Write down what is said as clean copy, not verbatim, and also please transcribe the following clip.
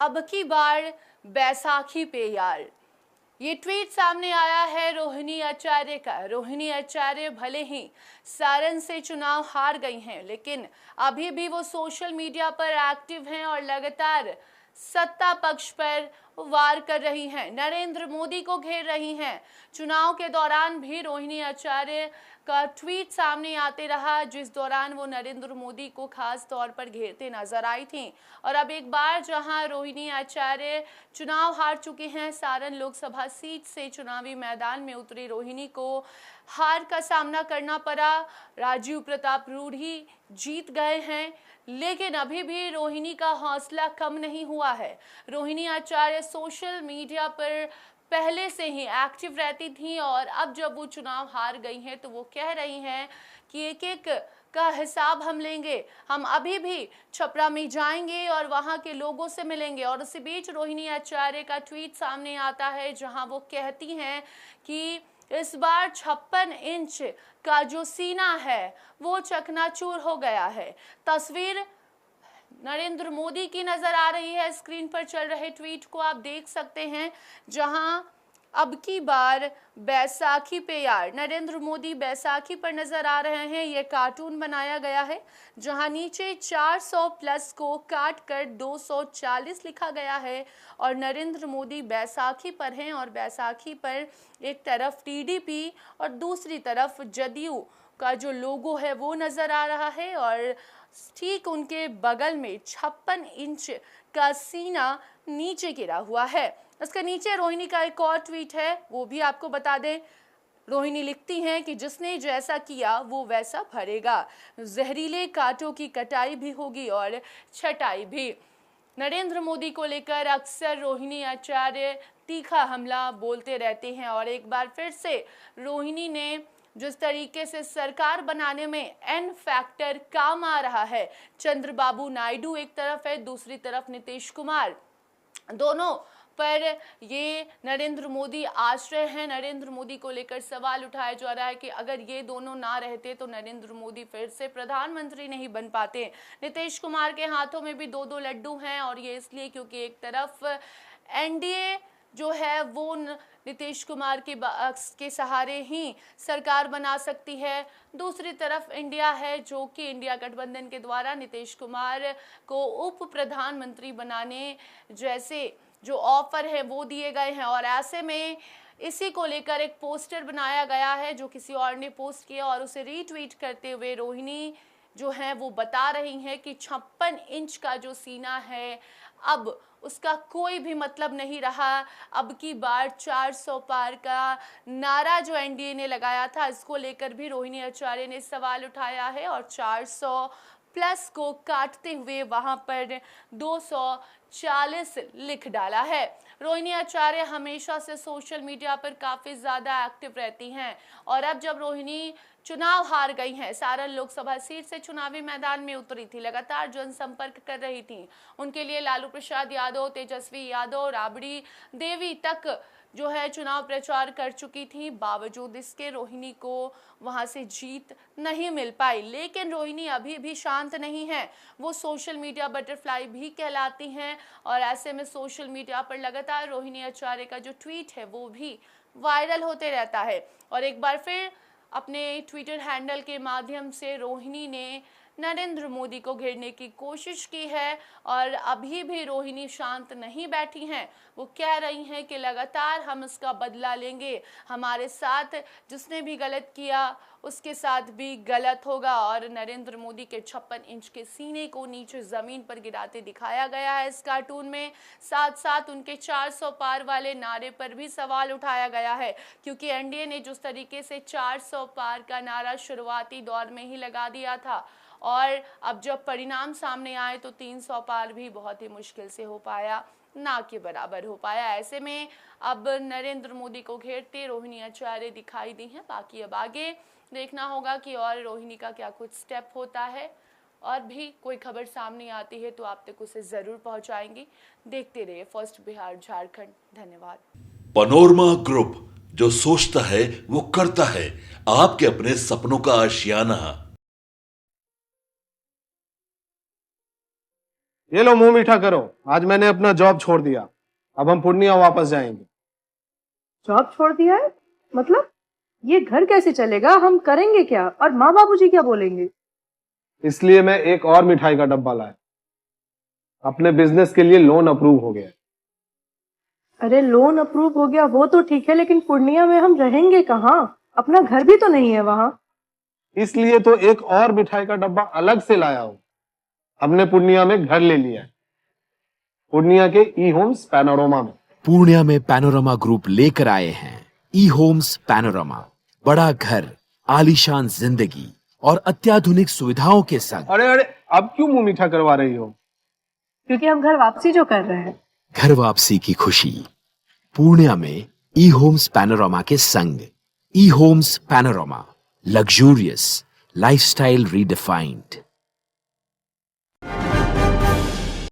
अब की बार बैसाखी पे यार, ये ट्वीट सामने आया है रोहिणी आचार्य का। रोहिणी आचार्य भले ही सारण से चुनाव हार गई हैं, लेकिन अभी भी वो सोशल मीडिया पर एक्टिव हैं और लगातार सत्ता पक्ष पर वार कर रही हैं, नरेंद्र मोदी को घेर रही हैं। चुनाव के दौरान भी रोहिणी आचार्य का ट्वीट सामने आते रहा, जिस दौरान वो नरेंद्र मोदी को खास तौर पर घेरते नजर आई थी। और अब एक बार जहां रोहिणी आचार्य चुनाव हार चुके हैं, सारण लोकसभा सीट से चुनावी मैदान में उतरी रोहिणी को हार का सामना करना पड़ा। राजीव प्रताप रूढ़ी जीत गए हैं, लेकिन अभी भी रोहिणी का हौसला कम नहीं हुआ है। रोहिणी आचार्य सोशल मीडिया पर पहले से ही एक्टिव रहती थी और अब जब वो चुनाव हार गई हैं तो वो कह रही हैं कि एक एक का हिसाब हम लेंगे, हम अभी भी छपरा में जाएंगे और वहां के लोगों से मिलेंगे। और उसी बीच रोहिणी आचार्य का ट्वीट सामने आता है जहां वो कहती हैं कि इस बार 56 इंच का जो सीना है वो चकनाचूर हो गया है। तस्वीर नरेंद्र मोदी की नजर आ रही है, स्क्रीन पर चल रहे ट्वीट को आप देख सकते हैं, जहां अब की बार बैसाखी पे यार, नरेंद्र मोदी बैसाखी पर नजर आ रहे हैं। ये कार्टून बनाया गया है जहां नीचे 400 प्लस को काट कर 240 लिखा गया है और नरेंद्र मोदी बैसाखी पर हैं और बैसाखी पर एक तरफ टीडीपी और दूसरी तरफ जदयू का जो लोगो है वो नजर आ रहा है और ठीक उनके बगल में 56 इंच का सीना नीचे गिरा हुआ है। इसके नीचे रोहिणी का एक और ट्वीट है, वो भी आपको बता दें। रोहिणी लिखती हैं कि जिसने जैसा किया वो वैसा भरेगा, जहरीले कांटों की कटाई भी होगी और छटाई भी। नरेंद्र मोदी को लेकर अक्सर रोहिणी आचार्य तीखा हमला बोलते रहते हैं और एक बार फिर से रोहिणी ने जिस तरीके से सरकार बनाने में एन फैक्टर काम आ रहा है, चंद्रबाबू नायडू एक तरफ है, दूसरी तरफ नीतीश कुमार, दोनों पर ये नरेंद्र मोदी आश्रय हैं। नरेंद्र मोदी को लेकर सवाल उठाया जा रहा है कि अगर ये दोनों ना रहते तो नरेंद्र मोदी फिर से प्रधानमंत्री नहीं बन पाते। नीतीश कुमार के हाथों में भी दो दो लड्डू हैं और ये इसलिए क्योंकि एक तरफ एनडीए जो है वो नीतीश कुमार के सहारे ही सरकार बना सकती है, दूसरी तरफ इंडिया है जो कि इंडिया गठबंधन के द्वारा नीतीश कुमार को उप प्रधानमंत्री बनाने जैसे जो ऑफर है वो दिए गए हैं। और ऐसे में इसी को लेकर एक पोस्टर बनाया गया है जो किसी और ने पोस्ट किया और उसे रीट्वीट करते हुए रोहिणी जो है वो बता रही हैं कि 56 इंच का जो सीना है अब उसका कोई भी मतलब नहीं रहा। अब की बार 400 पार का नारा जो एनडीए ने लगाया था, इसको लेकर भी रोहिणी आचार्य ने सवाल उठाया है और 400 प्लस को काटते हुए वहां पर 240 लिख डाला है। रोहिणी आचार्य हमेशा से सोशल मीडिया पर काफी ज्यादा एक्टिव रहती हैं और अब जब रोहिणी चुनाव हार गई हैं, सारण लोकसभा सीट से चुनावी मैदान में उतरी थी, लगातार जनसंपर्क कर रही थी। उनके लिए लालू प्रसाद यादव, तेजस्वी यादव, राबड़ी देवी तक जो है चुनाव प्रचार कर चुकी थी। बावजूद इसके रोहिणी को वहां से जीत नहीं मिल पाई, लेकिन रोहिणी अभी भी शांत नहीं है, वो सोशल मीडिया बटरफ्लाई भी कहलाती हैं और ऐसे में सोशल मीडिया पर लगातार रोहिणी आचार्य का जो ट्वीट है वो भी वायरल होते रहता है। और एक बार फिर अपने ट्विटर हैंडल के माध्यम से रोहिणी ने नरेंद्र मोदी को घेरने की कोशिश की है और अभी भी रोहिणी शांत नहीं बैठी हैं। वो कह रही हैं कि लगातार हम इसका बदला लेंगे, हमारे साथ जिसने भी गलत किया उसके साथ भी गलत होगा। और नरेंद्र मोदी के 56 इंच के सीने को नीचे जमीन पर गिराते दिखाया गया है इस कार्टून में। साथ साथ उनके 400 पार वाले नारे पर भी सवाल उठाया गया है, क्योंकि एनडीए ने जिस तरीके से 400 पार का नारा शुरुआती दौर में ही लगा दिया था और अब जब परिणाम सामने आए तो 300 पार भी बहुत ही मुश्किल से हो पाया, ना के बराबर हो पाया। ऐसे में अब नरेंद्र मोदी को घेरते रोहिणी आचार्य दिखाई दी हैं। बाकी अब आगे देखना होगा कि और रोहिणी का क्या कुछ स्टेप होता है, और भी कोई खबर सामने आती है तो आप तक उसे जरूर पहुंचाएंगी। देखते रहिए फर्स्ट बिहार झारखंड। धन्यवाद। पनोरमा ग्रुप, जो सोचता है वो करता है, आपके अपने सपनों का आशियाना। ये लो मुंह मीठा करो, आज मैंने अपना जॉब छोड़ दिया, अब हम पूर्णिया वापस जाएंगे। जॉब छोड़ दिया है? मतलब ये घर कैसे चलेगा? हम करेंगे क्या? और माँ बाबूजी क्या बोलेंगे? इसलिए मैं एक और मिठाई का डब्बा लाया। अपने बिजनेस के लिए लोन अप्रूव हो गया। अरे लोन अप्रूव हो गया वो तो ठीक है, लेकिन पूर्णिया में हम रहेंगे कहाँ? अपना घर भी तो नहीं है वहां। इसलिए तो एक और मिठाई का डब्बा अलग से लाया हूं। हमने पूर्णिया में घर ले लिया है, पूर्णिया के ई होम्स पैनोरमा में। पूर्णिया में पैनोरमा ग्रुप लेकर आए हैं ई होम्स पैनोरमा। बड़ा घर, आलीशान जिंदगी और अत्याधुनिक सुविधाओं के संग। अरे अरे, अब क्यों मुंह मीठा करवा रही हो? क्योंकि हम घर वापसी जो कर रहे हैं। घर वापसी की खुशी पूर्णिया में ई होम्स पैनोरमा के संग। ई homes panorama, luxurious lifestyle redefined.